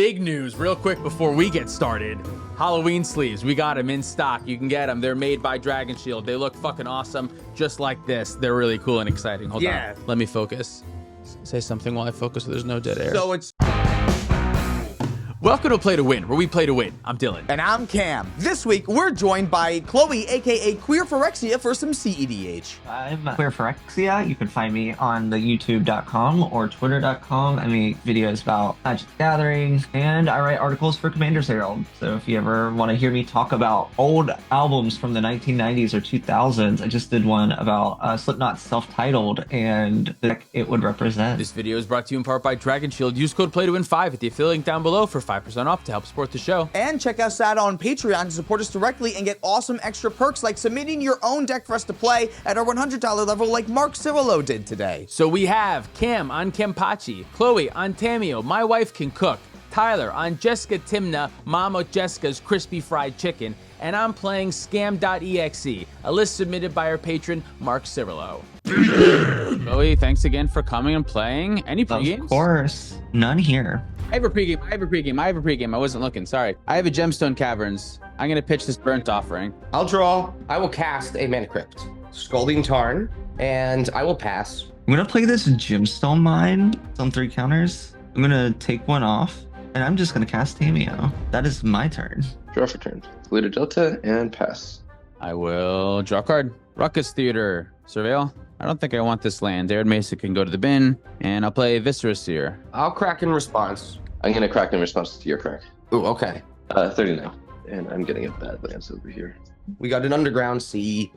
big news real quick before we get started. Halloween sleeves, we got them in stock. You can get them. They're made by Dragon Shield. They look fucking awesome, just like this. They're really cool and exciting. Hold on, let me focus. Say something while I focus so there's no dead air. So it's... Welcome to Play to Win, where we play to win. I'm Dylan. And I'm Cam. This week, we're joined by Chloe, aka QUEERPHYREXIA, for some cEDH. I'm QUEERPHYREXIA. You can find me on the youtube.com or twitter.com. I make videos about Magic the Gathering, and I write articles for Commander's Herald. So if you ever want to hear me talk about old albums from the 1990s or 2000s, I just did one about Slipknot's self-titled and the deck it would represent. This video is brought to you in part by Dragon Shield. Use code PLAYTOWIN5 at the affiliate link down below for 5% off to help support the show. And check us out on Patreon to support us directly and get awesome extra perks like submitting your own deck for us to play at our $100 level like Mark Cirillo did today. So we have Cam on Kenpachi, Chloe on Tamiyo, My Wife Can Cook, Tyler on JESKA TYMNA, Mama Jeska's Crispy Fried Chicken, and I'm playing Scam.exe, a list submitted by our patron, Mark Cirillo. Chloe, thanks again for coming and playing. Any pre-games? Of course. None here. I have a pregame. I wasn't looking, sorry. I have a Gemstone Caverns. I'm gonna pitch this Burnt Offering. I'll draw. I will cast a Mana Crypt, Scalding Tarn, and I will pass. I'm gonna play this Gemstone Mine on 3 counters. I'm gonna take one off, and I'm just gonna cast Tamiyo. That is my turn. Draw for turn. Polluter Delta and pass. I will draw a card. Ruckus Theater. Surveil. I don't think I want this land. Arid Mesa can go to the bin, and I'll play Viscera Seer. I'll crack in response. I'm gonna crack in response to your crack. Ooh, okay. 30 now. And I'm getting a bad lance over here. We got an Underground Sea.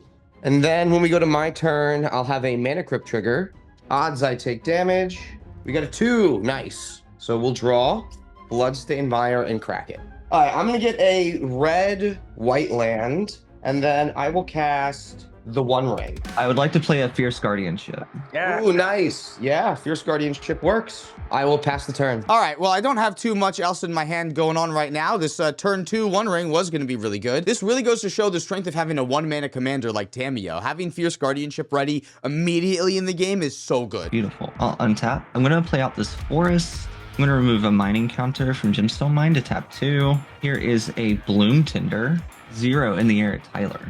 And then when we go to my turn, I'll have a Mana Crypt trigger. Odds I take damage. We got a 2. Nice. So we'll draw Bloodstained Mire and crack it. All right, I'm gonna get a red-white land, and then I will cast the One Ring. I would like to play a Fierce Guardianship. Yeah. Ooh, nice. Yeah, Fierce Guardianship works. I will pass the turn. All right, well, I don't have too much else in my hand going on right now. This turn 2 One Ring was going to be really good. This really goes to show the strength of having a 1-mana commander like Tamiyo. Having Fierce Guardianship ready immediately in the game is so good. Beautiful. I'll untap. I'm going to play out this Forest. I'm going to remove a mining counter from Gemstone Mine to tap 2. Here is a Bloom Tinder. 0 in the air at Tyler.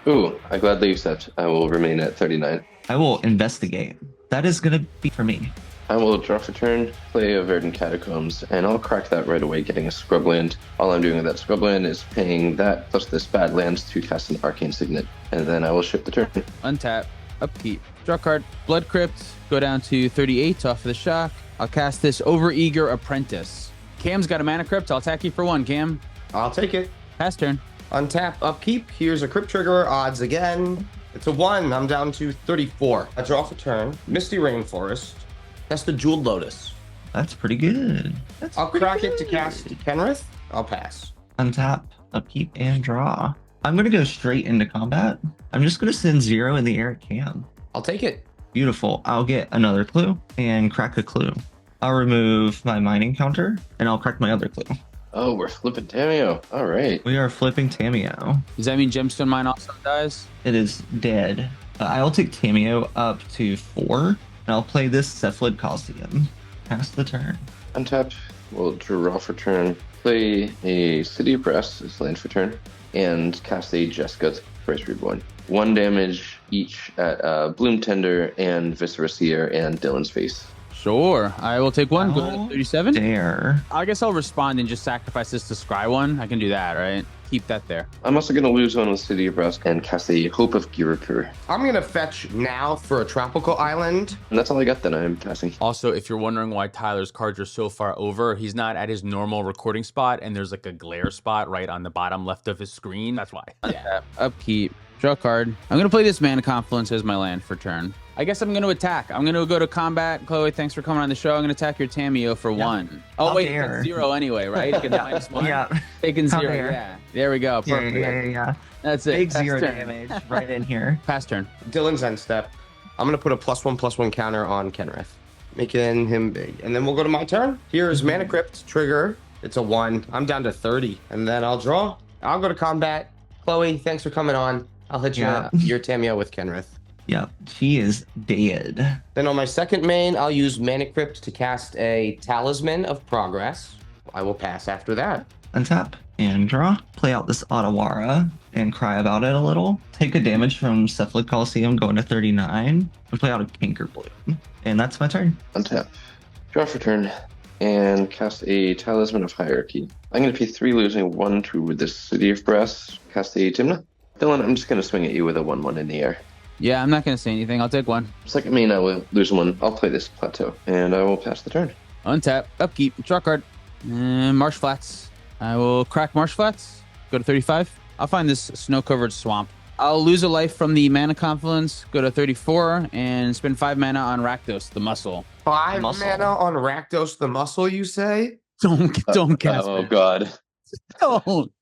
Ooh, I gladly accept. I will remain at 39. I will investigate. That is going to be for me. I will draw for turn, play a Verdant Catacombs, and I'll crack that right away, getting a scrubland. All I'm doing with that scrubland is paying that plus this bad lands to cast an Arcane Signet, and then I will ship the turn. Untap, upkeep, draw card, Blood Crypt, go down to 38 off of the shock. I'll cast this Overeager Apprentice. Cam's got a Mana Crypt. I'll attack you for 1, Cam. I'll take it. Pass turn. Untap, upkeep. Here's a Crypt trigger. Odds again. It's a 1. I'm down to 34. I draw for turn. Misty Rainforest. That's the Jeweled Lotus. That's pretty good. I'll crack it to cast Kenrith. I'll pass. Untap, upkeep, and draw. I'm going to go straight into combat. I'm just going to send 0 in the air at Cam. I'll take it. Beautiful. I'll get another clue and crack a clue. I'll remove my mining counter, and I'll crack my other clue. Oh, we're flipping Tamiyo. All right. We are flipping Tamiyo. Does that mean Gemstone Mine also dies? It is dead. I'll take Tamiyo up to 4, and I'll play this Cephalid Coliseum. Pass the turn. Untap, we'll draw for turn, play a City of Brass as land for turn, and cast a JESKA Price Reborn. 1 damage each at Bloom Tender and Viscera Seer and Dylan's Face. Sure. I will take 1. Go to 37. Dare. I guess I'll respond and just sacrifice this to scry 1. I can do that, right? Keep that there. I'm also going to lose 1 with City of Brass and cast a Hope of Girapur. I'm going to fetch now for a tropical island. And that's all I got then. I'm passing. Also, if you're wondering why Tyler's cards are so far over, he's not at his normal recording spot, and there's like a glare spot right on the bottom left of his screen. That's why. Yeah. Upkeep. Draw a card. I'm going to play this Mana Confluence as my land for turn. I guess I'm going to attack. I'm going to go to combat. Chloe, thanks for coming on the show. I'm going to attack your Tamiyo for 1. Oh, wait, it's 0 anyway, right? It can -1? Yeah. Taking 0, yeah. There we go. Perfect. Yeah. That's it. Big Pass 0 turn. damage right in here. Pass turn. Dylan's end step. I'm going to put a +1/+1 counter on Kenrith, making him big. And then we'll go to my turn. Here's Mana Crypt trigger. It's a 1. I'm down to 30. And then I'll draw. I'll go to combat. Chloe, thanks for coming on. I'll hit your Tamiyo with Kenrith. Yep, she is dead. Then on my second main, I'll use Mana Crypt to cast a Talisman of Progress. I will pass after that. Untap and draw. Play out this Otawara and cry about it a little. Take a damage from Cephalid Coliseum going to 39. And play out a Canker Bloom. And that's my turn. Untap. Draw for turn. And cast a Talisman of Hierarchy. I'm going to pay 3, losing 1 to the City of Brass. Cast a TYMNA. Dylan, I'm just going to swing at you with a 1/1 in the air. Yeah, I'm not going to say anything. I'll take one. Second main, I will lose 1. I'll play this Plateau. And I will pass the turn. Untap, upkeep, draw card. Marsh Flats. I will crack Marsh Flats. Go to 35. I'll find this snow-covered swamp. I'll lose a life from the Mana Confluence. Go to 34 and spend 5 mana on Rakdos, the muscle. 5 Muscle. mana on Rakdos the muscle, you say? Don't cast Oh, it. God. Don't.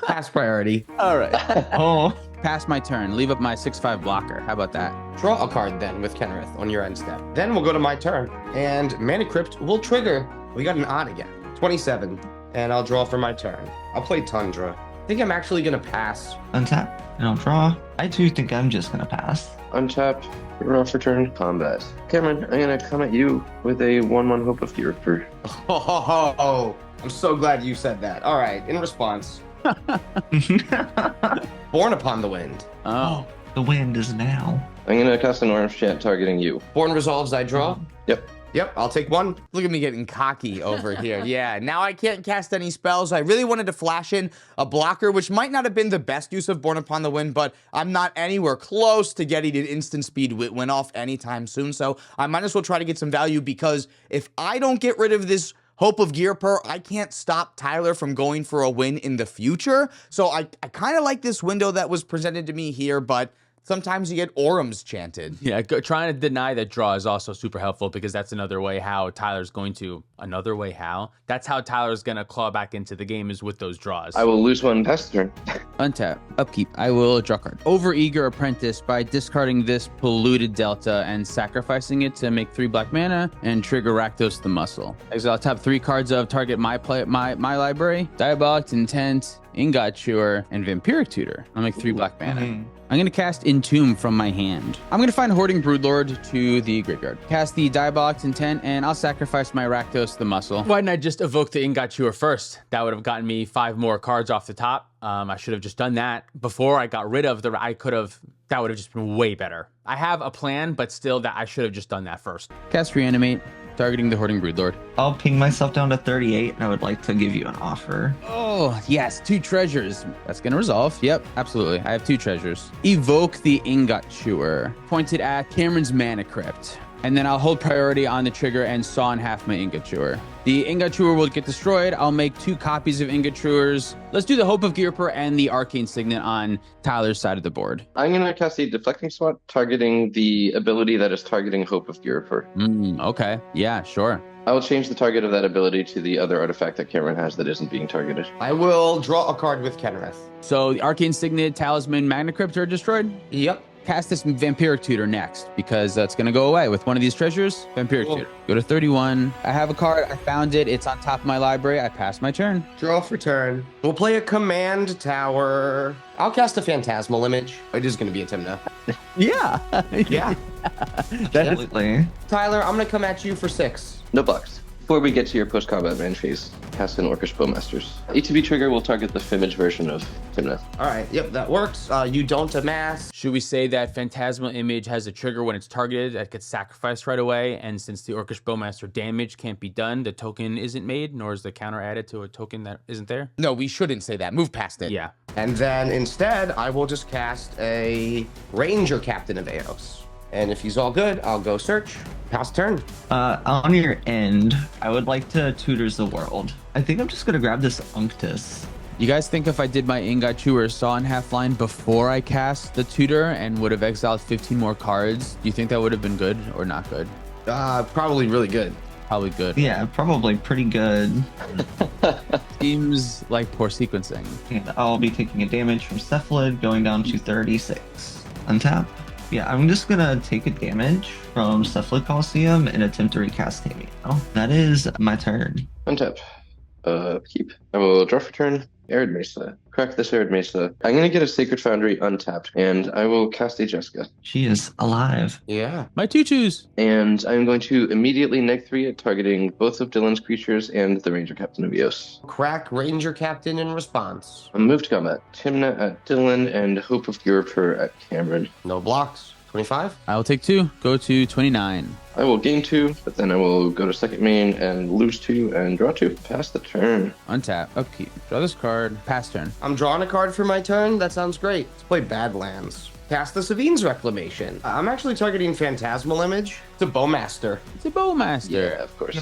Pass priority. All right. Oh. Pass my turn. Leave up my 6/5 blocker. How about that? Draw a card then with Kenrith on your end step. Then we'll go to my turn. And Mana Crypt will trigger. We got an odd again. 27. And I'll draw for my turn. I'll play Tundra. I think I'm actually going to pass. Untap and I'll draw. I do think I'm just gonna pass. Untap. Draw for turn. Combat. Cameron, I'm going to come at you with a 1/1 Hope of QUEERPHYREXIA. Oh, I'm so glad you said that. All right, in response. Born Upon the Wind. Oh. The wind is now. I'm going to cast an orange chant targeting you. Born resolves, I draw. Yep. I'll take 1. Look at me getting cocky over here. Yeah, now I can't cast any spells. I really wanted to flash in a blocker, which might not have been the best use of Born Upon the Wind, but I'm not anywhere close to getting an instant speed win off anytime soon, so I might as well try to get some value, because if I don't get rid of this Hope of Gearper, I can't stop Tyler from going for a win in the future. So I kind of like this window that was presented to me here, but sometimes you get Orums chanted. Yeah, trying to deny that draw is also super helpful, because that's another way how Tyler's going to... Another way how? That's how Tyler's going to claw back into the game, is with those draws. I will lose 1 pass the turn. Untap, upkeep, I will draw card. Overeager Apprentice by discarding this Polluted Delta and sacrificing it to make 3 black mana and trigger Rakdos the Muscle. Exile, tap 3 cards of target my library, Diabolic Intent, Ingot Chewer, and Vampiric Tutor. I'll make 3 black mana. I'm going to cast Entomb from my hand. I'm going to find Hoarding Broodlord to the graveyard. Cast the Diabolic Intent, and I'll sacrifice my Rakdos the Muscle. Why didn't I just evoke the Ingot Chewer first? That would have gotten me 5 more cards off the top. I should have just done that before I got rid of the... That would have just been way better. I have a plan, but still, that I should have just done that first. Cast Reanimate, targeting the Hoarding Broodlord. I'll ping myself down to 38 and I would like to give you an offer. Oh, yes, 2 treasures. That's going to resolve. Yep, absolutely. I have 2 treasures. Evoke the Ingot Chewer, pointed at Cameron's Mana Crypt. And then I'll hold priority on the trigger and saw in half my Ingot Chewer. The Ingot Chewer will get destroyed. I'll make 2 copies of Ingot Chewers. Let's do the Hope of Gearper and the Arcane Signet on Tyler's side of the board. I'm going to cast a Deflecting Swat targeting the ability that is targeting Hope of QUEERPHYREXIA. Okay. Yeah, sure. I will change the target of that ability to the other artifact that Cameron has that isn't being targeted. I will draw a card with Kenrith. So the Arcane Signet, Talisman, Magna Crypt are destroyed? Yep. Cast this Vampiric Tutor next, because that's going to go away with one of these treasures. Vampiric Tutor. Go to 31. I have a card. I found it. It's on top of my library. I passed my turn. Draw for turn. We'll play a command tower. I'll cast a Phantasmal Image. It is going to be a TYMNA. Yeah. Yeah. Absolutely. Tyler, I'm going to come at you for 6. No blocks. Before we get to your post-combat range phase, cast an Orcish Bowmasters. ETB trigger will target the Fimage version of TYMNA. All right. Yep, that works. You don't amass. Should we say that Phantasmal Image has a trigger when it's targeted that gets sacrificed right away? And since the Orcish Bowmaster damage can't be done, the token isn't made, nor is the counter added to a token that isn't there? No, we shouldn't say that. Move past it. Yeah. And then instead, I will just cast a Ranger Captain of Eos. And if he's all good, I'll go search. Pass turn. On your end, I would like to Tutors the World. I think I'm just going to grab this Unctus. You guys think if I did my Ingot Chewer Saw in half line before I cast the Tutor and would have exiled 15 more cards, do you think that would have been good or not good? Probably really good. Probably good. Yeah, probably pretty good. Seems like poor sequencing. And I'll be taking a damage from Cephalid going down to 36. Untap. Yeah, I'm just gonna take a damage from Cephalid Coliseum and attempt to recast Tamiyo. That is my turn. Untap. Keep. I will draw for turn Arid Mesa. Crack this Arid Mesa. I'm going to get a Sacred Foundry untapped, and I will cast a Jeska. She is alive. Yeah. My tutus. And I'm going to immediately neg 3 it, targeting both of Dylan's creatures and the Ranger Captain of Eos. Crack Ranger Captain in response. Move to combat. TYMNA at Dylan and Hope of QUEERPHYREXIA at Cameron. No blocks. 25. I will take 2. Go to 29. I will gain 2, but then I will go to second main and lose 2 and draw 2. Pass the turn. Untap. Upkeep. Draw this card. Pass turn. I'm drawing a card for my turn. That sounds great. Let's play Badlands. Cast the Savine's Reclamation. I'm actually targeting Phantasmal Image. It's a Bowmaster. It's a Bowmaster. Yeah, of course.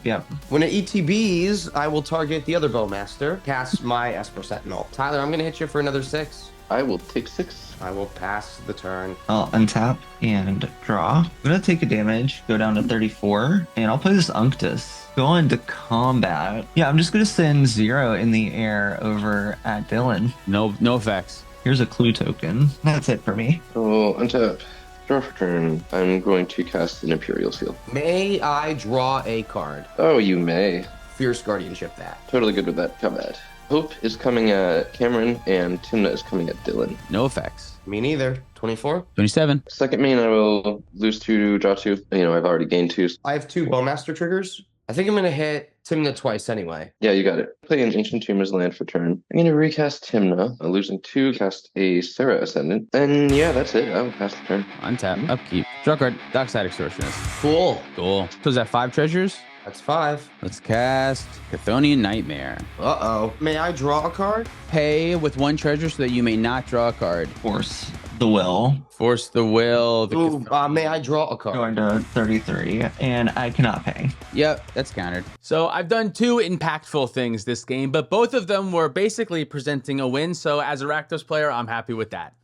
Yep. When it ETBs, I will target the other Bowmaster. Cast my Esper Sentinel. Tyler, I'm going to hit you for another 6. I will take 6. I will pass the turn. I'll untap and draw. I'm gonna take a damage, go down to 34, and I'll play this Unctus. Go into combat. Yeah, I'm just gonna send 0 in the air over at Dylan. No effects. Here's a clue token. That's it for me. I will untap. Draw for turn. I'm going to cast an Imperial Seal. May I draw a card? Oh, you may. Fierce Guardianship that. Totally good with that combat. Hope is coming at Cameron, and TYMNA is coming at Dylan. No effects. Me neither. 24. 27. Second main, I will lose 2, draw 2. You know, I've already gained 2. I have 2 Bowmaster triggers. I think I'm going to hit TYMNA twice anyway. Yeah, you got it. Play an Ancient Tomb as land for turn. I'm going to recast TYMNA. Losing 2, cast a Serra Ascendant. And yeah, that's it. I will pass the turn. Untap. Upkeep. Draw card. Dockside Extortionist. Cool. Cool. So is that 5 treasures? That's 5. Let's cast Chthonian Nightmare. Uh-oh. May I draw a card? Pay with 1 treasure so that you may not draw a card. Force the will. Force the will. Ooh, may I draw a card? Going to 33, and I cannot pay. Yep, that's countered. So I've done 2 impactful things this game, but both of them were basically presenting a win. So as a RAKDOS player, I'm happy with that.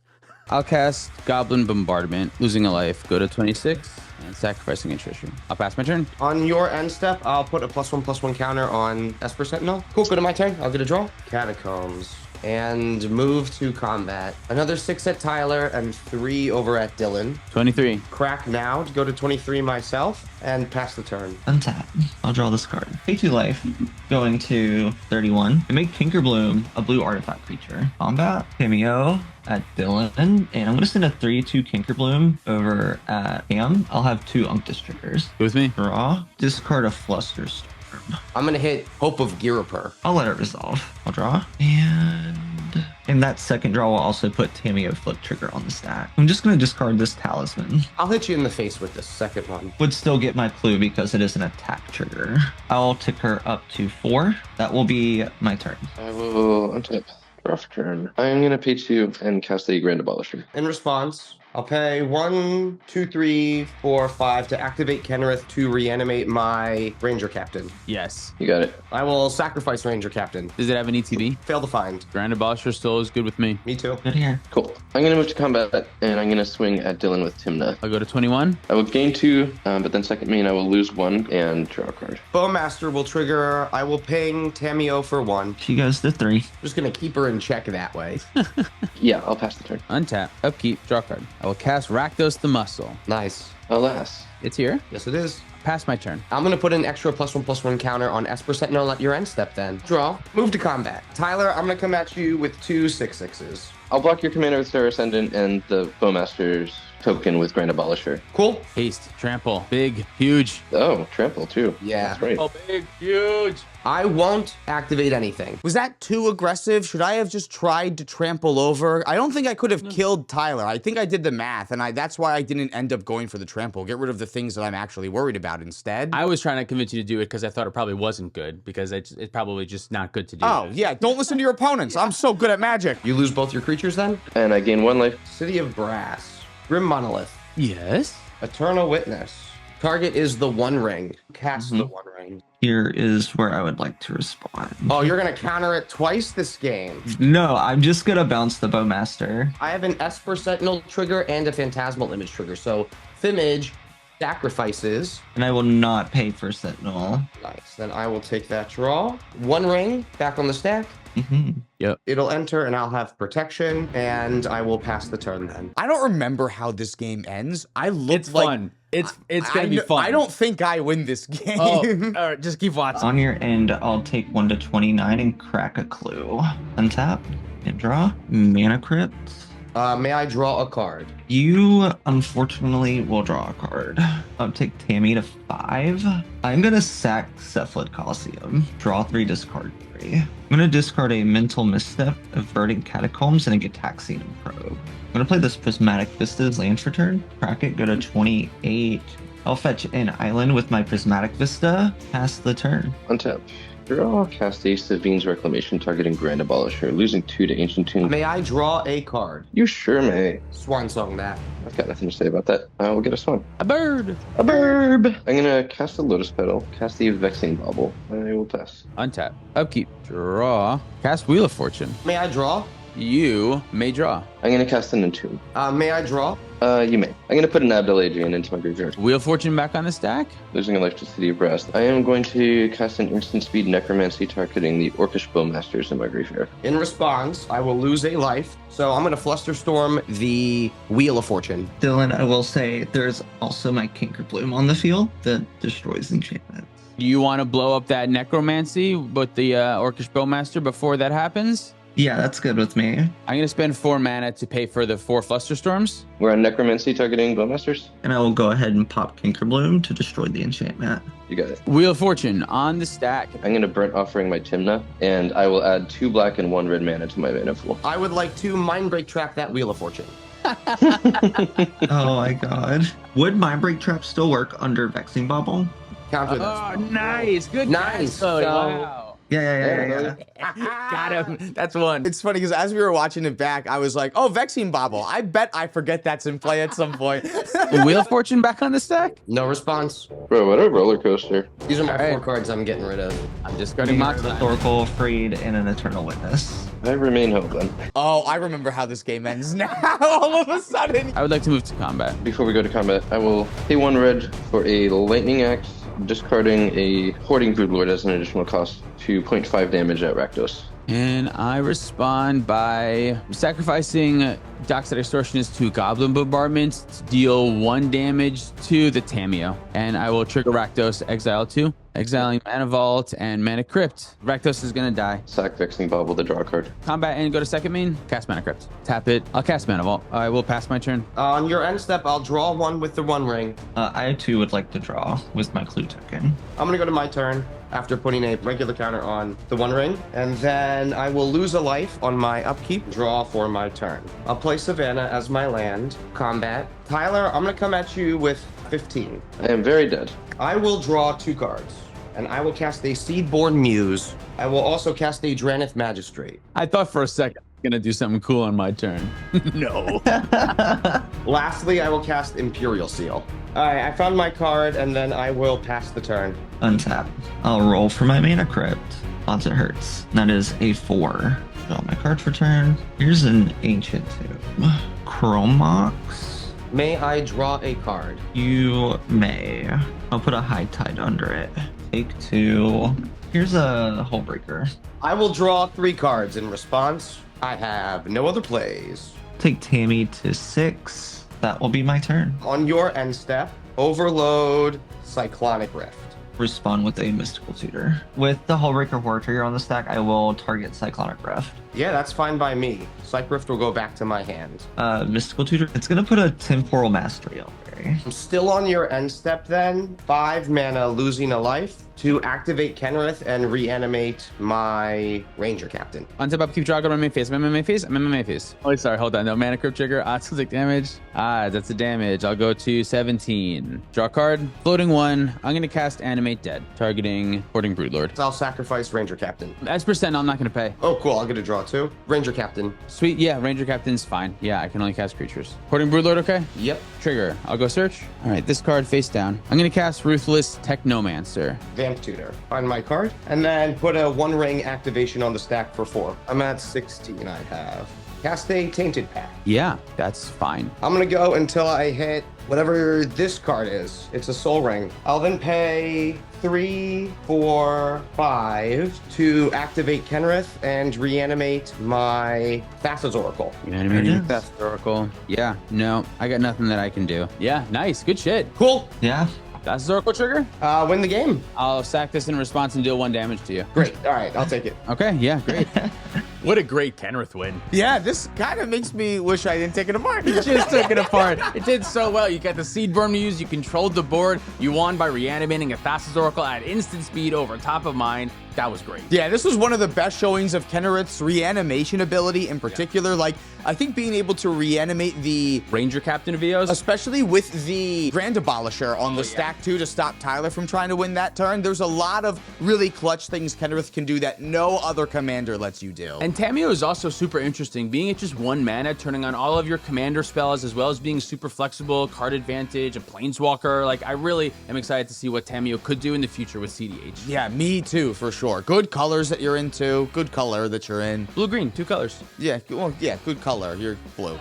I'll cast Goblin Bombardment, losing a life, go to 26, and sacrificing a treasure. I'll pass my turn. On your end step, I'll put a +1/+1 counter on Esper Sentinel. Cool, go to my turn. I'll get a draw. Catacombs. And move to combat. Another 6 at Tyler and 3 over at Dylan. 23. Crack now to go to 23 myself and pass the turn. Untap. I'll draw this card. Pay 2 life. Going to 31. And make Tinkerbloom a blue artifact creature. Combat. Tamiyo at Dylan. And I'm going to send a 3/2 Tinkerbloom over at Cam. I'll have 2 Unctus triggers. You with me? Draw. Discard a Flusterstorm. I'm going to hit Hope of Girapur. I'll let it resolve. I'll draw. And in that second draw, we'll also put Tamiyo Flip Trigger on the stack. I'm just going to discard this Talisman. I'll hit you in the face with this second one. Would still get my clue because it is an attack trigger. I'll tick her up to 4. That will be my turn. I will untap. Draw for turn. I'm going to pay 2 and cast a Grand Abolisher. In response, I'll pay 1, 2, 3, 4, 5 to activate Kenrith to reanimate my Ranger Captain. Yes. You got it. I will sacrifice Ranger Captain. Does it have an ETB? Fail to find. Grand Abolisher still is good with me. Me too. Good here. Cool. I'm going to move to combat, and I'm going to swing at Dylan with TYMNA. I'll go to 21. I will gain 2, but then second main, I will lose 1 and draw a card. Bowmaster will trigger. I will ping Tamiyo for 1. She goes to 3. Just going to keep her in check that way. Yeah, I'll pass the turn. Untap. Upkeep. Draw card. I will cast RAKDOS the Muscle. Nice. Alas. It's here. Yes, it is. Pass my turn. I'm going to put an extra +1/+1 counter on Esper Sentinel at your end step then. Draw. Move to combat. Tyler, I'm going to come at you with 2 6/6s. I'll block your commander with Serra Ascendant and the Bowmaster's token with Grand Abolisher. Cool? Haste. Trample. Big. Huge. Oh, trample too. Yeah. That's right. Oh, big. Huge. I won't activate anything. Was that too aggressive? Should I have just tried to trample over? I don't think I could have killed Tyler. I think I did the math, and that's why I didn't end up going for the trample. Get rid of the things that I'm actually worried about instead. I was trying to convince you to do it because I thought it probably wasn't good, because it's probably just not good to do. Oh, yeah. Don't listen to your opponents. I'm so good at magic. You lose both your creatures then? And I gain 1 life. City of Brass. Grim Monolith. Yes. Eternal Witness. Target is the One Ring. Cast the One Ring. Here is where I would like to respond. Oh, you're going to counter it twice this game. No, I'm just going to bounce the Bowmaster. I have an Esper Sentinel trigger and a Phantasmal Image trigger. So, Fimage, sacrifices. And I will not pay for Sentinel. Nice. Then I will take that draw. One ring back on the stack. Yep. It'll enter and I'll have protection and I will pass the turn then. I don't remember how this game ends. I look It's fun. It's gonna be fun. I don't think I win this game. Oh, all right, just keep watching. On your end, I'll take 1 to 29 and crack a clue. Untap and draw. Mana Crypt. May I draw a card? You, unfortunately, will draw a card. I'll take Tammy to 5. I'm going to sack Cephalid Coliseum. Draw 3, discard 3. I'm going to discard a Mental Misstep, a Verdant Catacombs, and a Gataxian Probe. I'm going to play this Prismatic Vista's land for turn. Crack it, go to 28. I'll fetch an island with my Prismatic Vista. Pass the turn. Untap. Draw, cast a Savine's Reclamation targeting Grand Abolisher, losing 2 to Ancient Tomb. May I draw a card? You sure may. Swan song that. I've got nothing to say about that. We'll get a swan. A bird. A burb! I'm gonna cast a Lotus Petal, cast the Vexing Bauble, and I will pass. Untap. Upkeep. Draw. Cast Wheel of Fortune. May I draw? You may draw. I'm gonna cast an Entomb. May I draw? You may. I'm gonna put an Abdel Adrian into my graveyard. Wheel of Fortune back on the stack. Losing a life to City of Brass. I am going to cast an instant speed Necromancy targeting the Orcish Bowmasters in my graveyard. In response, I will lose a life. So I'm going to Flusterstorm the Wheel of Fortune. Dylan, I will say there's also my Kinker Bloom on the field that destroys enchantments. Do you want to blow up that Necromancy with the Orcish Bowmaster before that happens? Yeah, that's good with me. I'm going to spend 4 mana to pay for the 4 Flusterstorms. We're on Necromancy targeting Bowmasters? And I will go ahead and pop Kinker Bloom to destroy the enchantment. You got it. Wheel of Fortune on the stack. I'm going to Burnt Offering my TYMNA, and I will add 2 black and 1 red mana to my mana pool. I would like to Mindbreak Trap that Wheel of Fortune. Oh my god. Would Mindbreak Trap still work under Vexing Bubble? Counter Oh, this. nice. Good Nice. guess, Chloe. So- Wow. Yeah. Got him. That's one. It's funny because as we were watching it back, I was like, oh, Vexing Bobble. I bet I forget that's in play at some point. Wheel of Fortune back on the stack. No response. Bro, what a roller coaster. These are my All 4 right. cards I'm getting rid of. I'm discarding my The Oracle, Freed, and an Eternal Witness. I remain hopeful. Oh, I remember how this game ends now. All of a sudden. I would like to move to combat. Before we go to combat, I will pay 1 red for a Lightning Axe, discarding a Hoarding Broodlord as an additional cost to 0.5 damage at Rakdos. And I respond by sacrificing Dockside Extortionist to Goblin Bombardment to deal 1 damage to the Tamiyo. And I will trigger Rakdos, exile 2, exiling Mana Vault and Mana Crypt. Rakdos is going to die. Sack Vexing Bauble to draw a card. Combat and go to second main, cast Mana Crypt. Tap it, I'll cast Mana Vault. I will pass my turn. On your end step, I'll draw 1 with the 1 ring. I too would like to draw with my Clue token. I'm going to go to my turn after putting a regular counter on the 1 ring. And then I will lose a life on my upkeep, draw for my turn. I'll play Savannah as my land. Combat. Tyler, I'm going to come at you with 15. I am very dead. I will draw 2 cards. And I will cast a Seedborn Muse. I will also cast a Dranith Magistrate. I thought for a second I was going to do something cool on my turn. No. Lastly, I will cast Imperial Seal. Alright, I found my card, and then I will pass the turn. Untap. I'll roll for my Mana Crypt. Odds it hurts. That is a 4. Draw my card for turn. Here's an Ancient Tomb. Chromox. May I draw a card? You may. I'll put a High Tide under it. Take 2. Here's a Hullbreaker. I will draw 3 cards in response. I have no other plays. Take Tammy to 6. That will be my turn. On your end step, overload Cyclonic Rift. Respond with a Mystical Tutor. With the Hullbreaker Horror Trigger on the stack, I will target Cyclonic Rift. Yeah, that's fine by me. Cyc Rift will go back to my hand. Mystical Tutor. It's going to put a Temporal Mastery on there. I'm still on your end step then. 5 mana, losing a life to activate Kenrith and reanimate my Ranger Captain. Untap upkeep, draw, go to my main phase. I'm in my main phase. I'm in my main phase. Oh, sorry, hold on. No, Mana Crypt trigger. Odds to take damage. That's the damage. I'll go to 17. Draw card. Floating 1. I'm going to cast Animate Dead, targeting Hoarding Broodlord. So I'll sacrifice Ranger Captain. As percent, I'm not going to pay. Oh, cool. I'll get a draw too. Ranger Captain. Sweet. Yeah, Ranger Captain's fine. Yeah, I can only cast creatures. Hoarding Broodlord, okay? Yep. Trigger. I'll go search. All right, this card face down. I'm going to cast Ruthless Technomancer. Vamp Tutor on my card. And then put a 1 ring activation on the stack for 4. I'm at 16 I have. Cast a Tainted Pack. Yeah, that's fine. I'm gonna go until I hit whatever this card is. It's a Soul Ring. I'll then pay 3, 4, 5 to activate Kenrith and reanimate my Thassa's Oracle. Reanimating Thassa's Oracle. Yeah, no, I got nothing that I can do. Yeah, nice, good shit. Cool. Yeah. Thassa's Oracle trigger? Win the game. I'll sack this in response and deal 1 damage to you. Great. All right, I'll take it. Okay, yeah, great. What a great Kenrith win. Yeah, this kind of makes me wish I didn't take it apart. You just took it apart. It did so well. You got the Seed Burn to use. You controlled the board. You won by reanimating a Thassa's Oracle at instant speed over top of mine. That was great. Yeah, this was one of the best showings of Kenrith's reanimation ability in particular. Like, I think being able to reanimate the Ranger Captain of Eos. especially with the Grand Abolisher on the stack too to stop Tyler from trying to win that turn. There's a lot of really clutch things Kenrith can do that no other commander lets you do. And Tamiyo is also super interesting. Being at just 1 mana, turning on all of your commander spells, as well as being super flexible, card advantage, a planeswalker. Like, I really am excited to see what Tamiyo could do in the future with cEDH. Yeah, me too, for sure. Good colors that you're into. Good color that you're in. Blue-green, 2 colors. Yeah, well, yeah, good color. You're blue.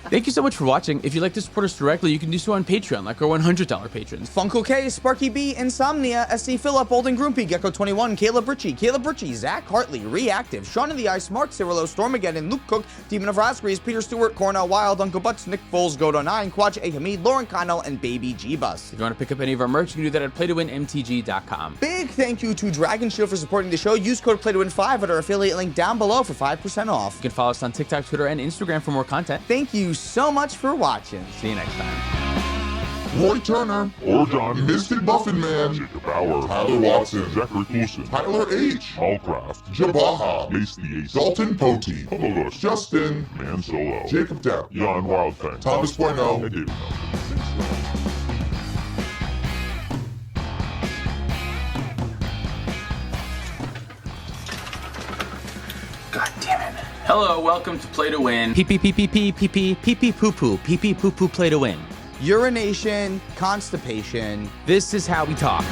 Thank you so much for watching. If you'd like to support us directly, you can do so on Patreon, like our $100 patrons. Funko K, Sparky B, Insomnia, SC Phillip, Olden Grumpy, Gecko21, Caleb Ritchie, Zach Hartley, Reactive, Sean of the Ice, Mark Cirillo, Stormageddon, Luke Cook, Demon of Rascaries, Peter Stewart, Cornell Wild, Uncle Butts, Nick Foles, Godo9, Quach A. Hamid, Lauren Connell, and Baby G-Bus. If you want to pick up any of our merch, you can do that at playtowinmtg.com. Big thank you to Dragon Shield for supporting the show. Use code PlayToWin5 at our affiliate link down below for 5% off. You can follow us on TikTok, Twitter, and Instagram for more content. Thank you so much for watching. See you next time. Roy Turner, Oregon, Mystic Buffin Man, Jacob Bauer, Tyler Watson, Zachary Coulson, Tyler H, Hallcraft, Jabaha, Mace the Ace, Dalton Poti, Pololos, Justin, Man Solo, Jacob Depp, Jan Wildfang, Thomas Bueno, and David Miller. God damn it. Hello, welcome to Play to Win. Pee pee pee pee pee pee pee pee pee poo poo pee pee poo poo Play to Win. Urination, constipation. This is how we talk.